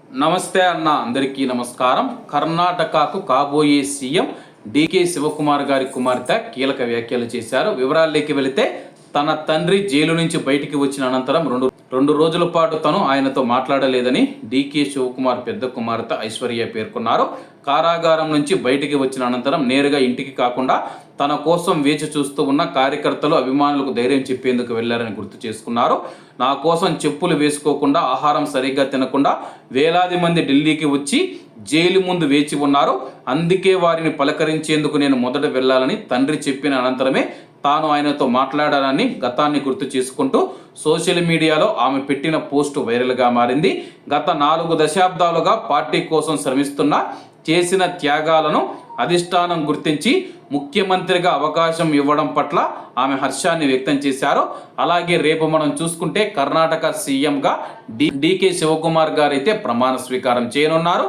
నమస్తే అన్న, అందరికీ నమస్కారం. కర్ణాటకకు కాబోయే సీఎం డికే శివకుమార్ గారి కుమార్తె కీలక వ్యాఖ్యలు చేశారు. వివరాల్లోకి వెళితే, తన తండ్రి జైలు నుంచి బయటికి వచ్చిన అనంతరం రెండు రోజుల పాటు తను ఆయనతో మాట్లాడలేదని డికే శివకుమార్ పెద్ద కుమార్తె ఐశ్వర్య పేర్కొన్నారు. కారాగారం నుంచి బయటికి వచ్చిన అనంతరం నేరుగా ఇంటికి కాకుండా తన కోసం వేచి చూస్తూ ఉన్న కార్యకర్తలు, అభిమానులకు ధైర్యం చెప్పేందుకు వెళ్లారని గుర్తు చేసుకున్నారు. నా కోసం చెప్పులు వేసుకోకుండా, ఆహారం సరిగ్గా తినకుండా వేలాది మంది ఢిల్లీకి వచ్చి జైలు ముందు వేచి ఉన్నారు. అందుకే వారిని పలకరించేందుకు నేను మొదట వెళ్లాలని తండ్రి చెప్పిన అనంతరమే తాను ఆయనతో మాట్లాడాలని గతాన్ని గుర్తు చేసుకుంటూ సోషల్ మీడియాలో ఆమె పెట్టిన పోస్టు వైరల్గా మారింది. గత 4 దశాబ్దాలుగా పార్టీ కోసం శ్రమిస్తున్న, చేసిన త్యాగాలను అధిష్టానం గుర్తించి ముఖ్యమంత్రిగా అవకాశం ఇవ్వడం పట్ల ఆమె హర్షాన్ని వ్యక్తం చేశారు. అలాగే రేపు మనం చూసుకుంటే కర్ణాటక సీఎంగా డికే శివకుమార్ గారు అయితే ప్రమాణ స్వీకారం చేయనున్నారు.